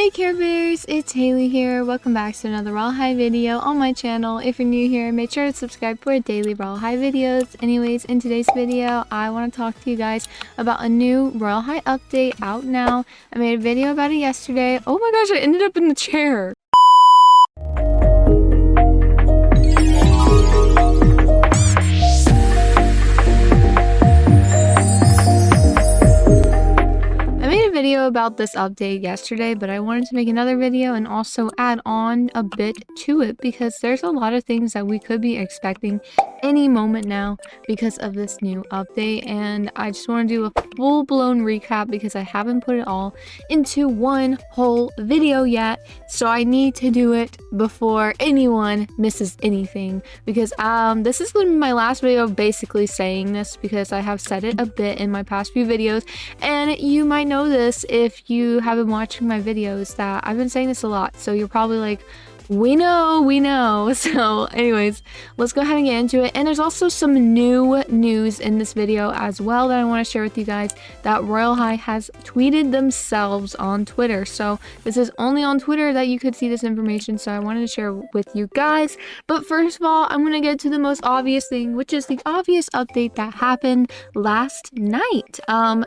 Hey Care Bears, it's Haley here. Welcome back to another Royale High video on my channel. If you're new here, make sure to subscribe for daily Royale High videos. Anyways, in today's video, I want to talk to you guys about a new Royale High update out now. I made a video about it yesterday. Oh my gosh, I ended up in the chair. Video about this update yesterday, but I wanted to make another video and also add on a bit to it because there's a lot of things that we could be expecting any moment now because of this new update, and I just want to do a full-blown recap because I haven't put it all into one whole video yet, so I need to do it before anyone misses anything because this is going to be my last video basically saying this because I have said it a bit in my past few videos, and you might know this if you have been watching my videos that I've been saying this a lot, so you're probably like, we know. So anyways, let's go ahead and get into it. And there's also some new news in this video as well that I want to share with you guys that Royale High has tweeted themselves on Twitter. So this is only on Twitter that you could see this information, so I wanted to share with you guys. But first of all, I'm going to get to the most obvious thing, which is the obvious update that happened last night.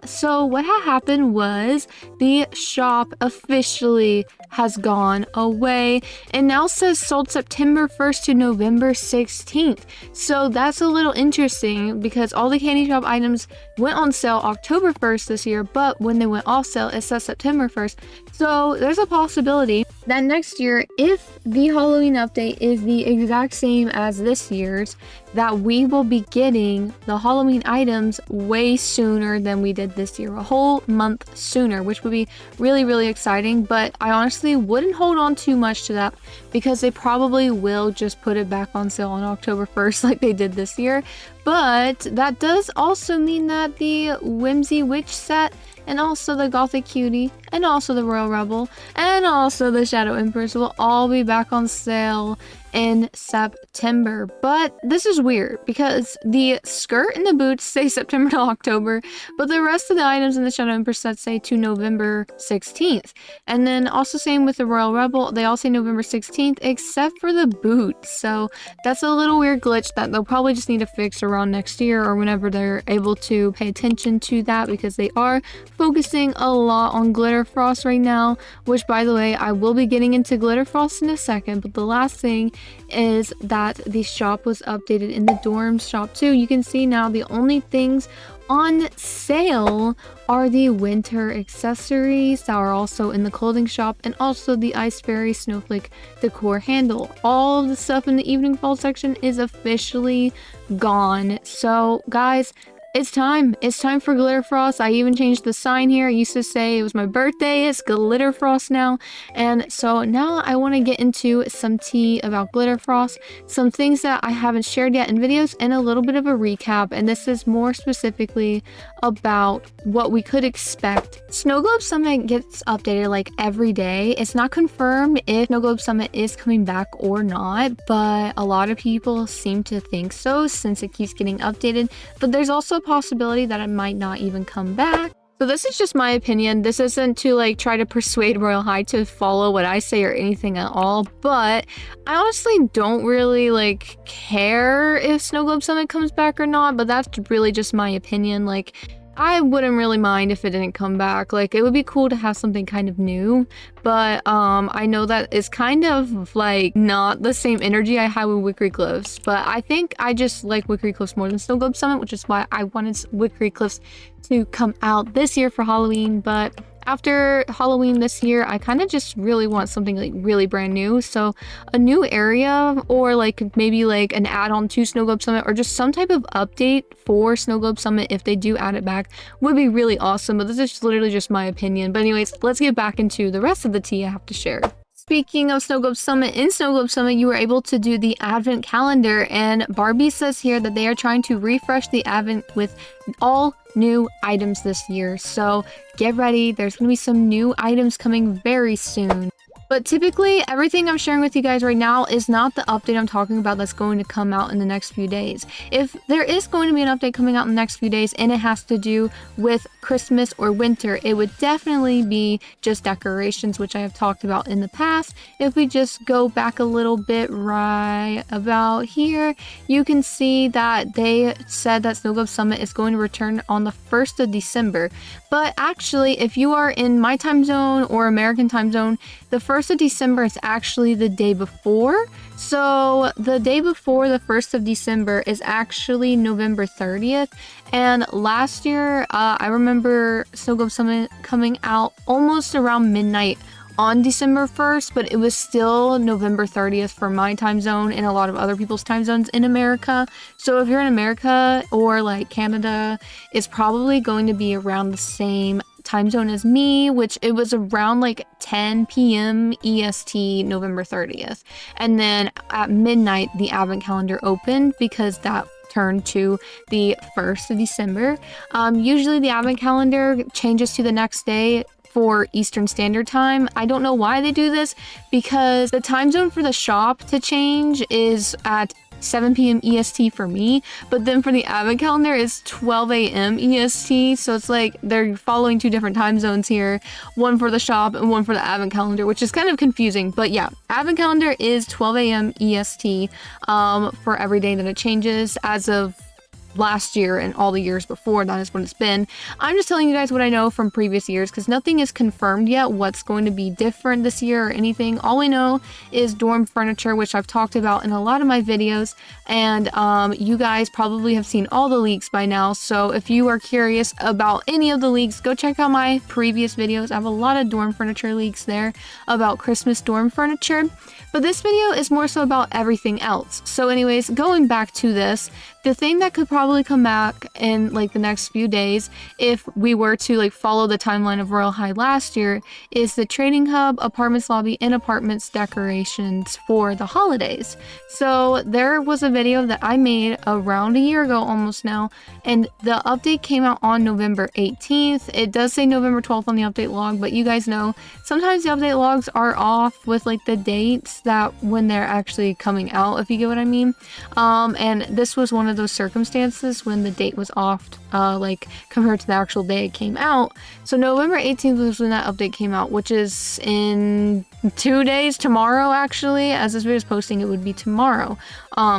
So what had happened was the shop officially has gone away and now says sold September 1st to November 16th. So that's a little interesting because all the candy shop items went on sale October 1st this year, but when they went off sale, it says September 1st. So there's a possibility that next year, if the Halloween update is the exact same as this year's, that we will be getting the Halloween items way sooner than we did this year, a whole month sooner, which would be really exciting. But I honestly wouldn't hold on too much to that because they probably will just put it back on sale on October 1st like they did this year. But that does also mean that the Whimsy Witch set and also the Gothic Cutie and also the Royal Rebel and also the Shadow Empress will all be back on sale in September. But this is weird because the skirt and the boots say September to October, but the rest of the items in the Shadow Empress set say to November 16th. And then also same with the Royal Rebel, they all say November 16th except for the boots. So that's a little weird glitch that they'll probably just need to fix around next year or whenever they're able to pay attention to that, because they are focusing a lot on GLITTERFROST right now, which by the way, I will be getting into GLITTERFROST in a second. But the last thing is that the shop was updated in the dorm shop too. You can see now the only things on sale are the winter accessories that are also in the clothing shop and also the Ice Fairy Snowflake decor handle. All of the stuff in the evening fall section is officially gone. So guys, it's time for GLITTERFROST. I even changed the sign here. It used to say it was my birthday. It's GLITTERFROST now. And so now I want to get into some tea about GLITTERFROST, some things that I haven't shared yet in videos, and a little bit of a recap. And this is more specifically about what we could expect. Snow Globe Summit gets updated like every day. It's not confirmed if Snow Globe Summit is coming back or not, but a lot of people seem to think so since it keeps getting updated. But there's also possibility that it might not even come back. So this is just my opinion. This isn't to like try to persuade Royale High to follow what I say or anything at all, but I honestly don't really like care if Snow Globe Summit comes back or not, but that's really just my opinion. Like, I wouldn't really mind if it didn't come back. Like, it would be cool to have something kind of new, but I know that it's kind of like not the same energy I had with Wickery Cliffs, but I think I just like Wickery Cliffs more than Snow Globe Summit, which is why I wanted Wickery Cliffs to come out this year for Halloween. But after Halloween this year, I kind of just really want something like really brand new. So a new area, or like maybe like an add-on to Snow Globe Summit, or just some type of update for Snow Globe Summit if they do add it back, would be really awesome. But this is literally just my opinion. But anyways, let's get back into the rest of the tea I have to share. Speaking of Snow Globe Summit, in Snow Globe Summit, you were able to do the Advent calendar, and Barbie says here that they are trying to refresh the Advent with all new items this year. So get ready, there's going to be some new items coming very soon. But typically, everything I'm sharing with you guys right now is not the update I'm talking about that's going to come out in the next few days. If there is going to be an update coming out in the next few days and it has to do with Christmas or winter, it would definitely be just decorations, which I have talked about in the past. If we just go back a little bit right about here, you can see that they said that Snow Globe Summit is going to return on the 1st of December. But actually, if you are in my time zone or American time zone, the 1st of December is actually the day before. So the day before the 1st of December is actually November 30th. And last year, I remember Snow Globe Summit coming out almost around midnight on December 1st, but it was still November 30th for my time zone and a lot of other people's time zones in America. So if you're in America or like Canada, it's probably going to be around the same time zone as me, which it was around like 10 p.m. EST November 30th. And then at midnight, the advent calendar opened because that turned to the 1st of December. Usually the advent calendar changes to the next day for Eastern Standard Time. I don't know why they do this, because the time zone for the shop to change is at 7 p.m. EST for me, but then for the advent calendar is 12 a.m. EST, so it's like they're following two different time zones here, one for the shop and one for the advent calendar, which is kind of confusing. But yeah, advent calendar is 12 a.m. EST for every day that it changes. As of last year and all the years before, that is what it's been. I'm just telling you guys what I know from previous years, because nothing is confirmed yet what's going to be different this year or anything. All we know is dorm furniture, which I've talked about in a lot of my videos, and you guys probably have seen all the leaks by now. So if you are curious about any of the leaks, go check out my previous videos. I have a lot of dorm furniture leaks there about Christmas dorm furniture. But this video is more so about everything else. So anyways, going back to this, the thing that could probably come back in like the next few days, if we were to like follow the timeline of Royal High last year, is the trading hub, apartments lobby, and apartments decorations for the holidays. So there was a video that I made around a year ago almost now, and the update came out on November 18th. It does say November 12th on the update log, but you guys know sometimes the update logs are off with like the dates that when they're actually coming out, if you get what I mean. And this was one of those circumstances when the date was off, like compared to the actual day it came out. So November 18th was when that update came out, which is in 2 days, tomorrow actually. As this video is posting, it would be tomorrow,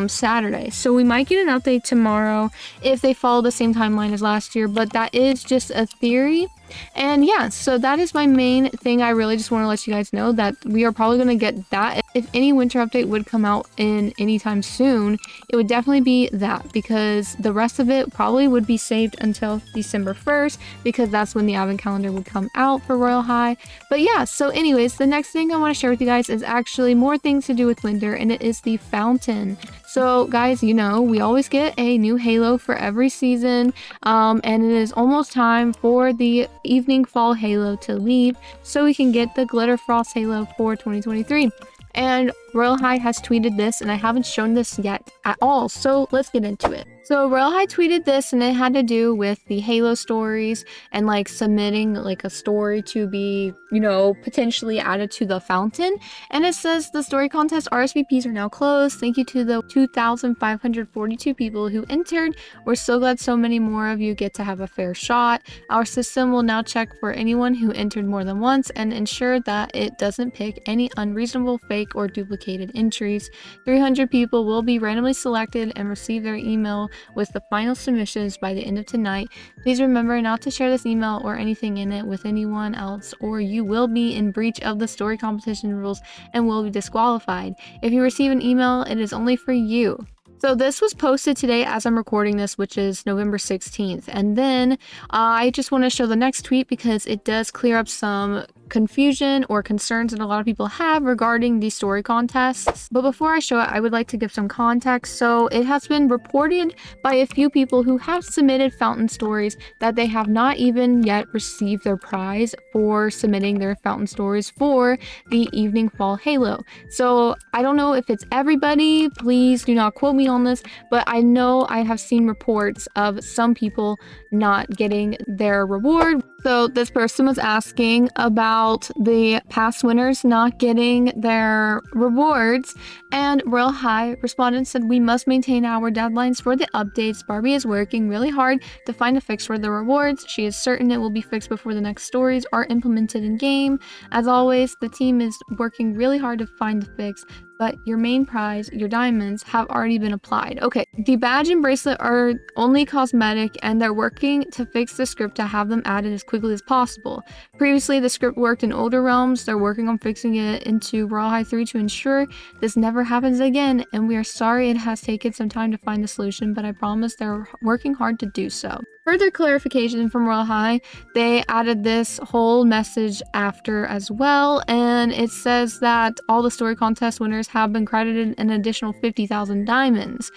Saturday. So we might get an update tomorrow if they follow the same timeline as last year, but that is just a theory. And yeah, so that is my main thing. I really just want to let you guys know that we are probably going to get that. If any winter update would come out in anytime soon, it would definitely be that, because the rest of it probably would be saved until December 1st, because that's when the advent calendar would come out for Royal High. But yeah, so anyways, the next thing I want to share with you guys is actually more things to do with winter, and it is the fountain. So guys, you know, we always get a new halo for every season, and it is almost time for the evening fall halo to leave, so we can get the GLITTERFROST halo for 2023. And Royal High has tweeted this, and I haven't shown this yet at all, so let's get into it. So Royal High tweeted this, and it had to do with the Halo stories and like submitting like a story to be, you know, potentially added to the fountain. And it says the story contest RSVPs are now closed. Thank you to the 2,542 people who entered. We're so glad so many more of you get to have a fair shot. Our system will now check for anyone who entered more than once and ensure that it doesn't pick any unreasonable, fake, or duplicated entries. 300 people will be randomly selected and receive their email with the final submissions by the end of tonight. Please remember not to share this email or anything in it with anyone else, or you will be in breach of the story competition rules and will be disqualified. If you receive an email, it is only for you. So this was posted today as I'm recording this, which is November 16th. And then I just want to show the next tweet because it does clear up some confusion or concerns that a lot of people have regarding these story contests. But before I show it, I would like to give some context. So it has been reported by a few people who have submitted fountain stories that they have not even yet received their prize for submitting their fountain stories for the evening fall halo. So I don't know if it's everybody, please do not quote me on this, but I know I have seen reports of some people not getting their reward. So this person was asking about the past winners not getting their rewards, and Royal High responded and said, "We must maintain our deadlines for the updates. Barbie is working really hard to find a fix for the rewards. She is certain it will be fixed before the next stories are implemented in game. As always, the team is working really hard to find the fix, but your main prize, your diamonds, have already been applied." Okay, the badge and bracelet are only cosmetic, and they're working to fix the script to have them added as quickly as possible. Previously, the script worked in older realms. They're working on fixing it into Royal High 3 to ensure this never happens again, and we are sorry it has taken some time to find the solution, but I promise they're working hard to do so. Further clarification from Royal High, they added this whole message after as well, and it says that all the story contest winners have been credited an additional 50,000 diamonds.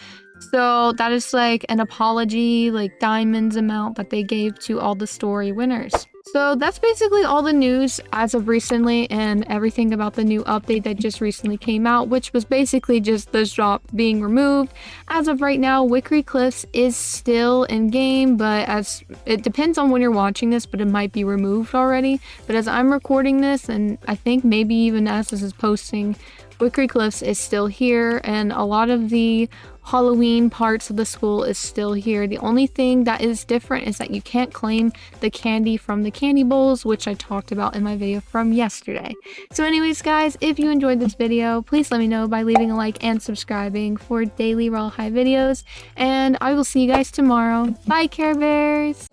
So that is like an apology, like diamonds amount that they gave to all the story winners. So that's basically all the news as of recently, and everything about the new update that just recently came out, which was basically just the shop being removed. As of right now, Wickery Cliffs is still in game, but as it depends on when you're watching this, but it might be removed already. But as I'm recording this, and I think maybe even as this is posting, Wickery Cliffs is still here, and a lot of the Halloween parts of the school is still here. The only thing that is different is that you can't claim the candy from the candy bowls, which I talked about in my video from yesterday. So anyways, guys, if you enjoyed this video, please let me know by leaving a like and subscribing for daily Royal High videos, and I will see you guys tomorrow. Bye, Care Bears!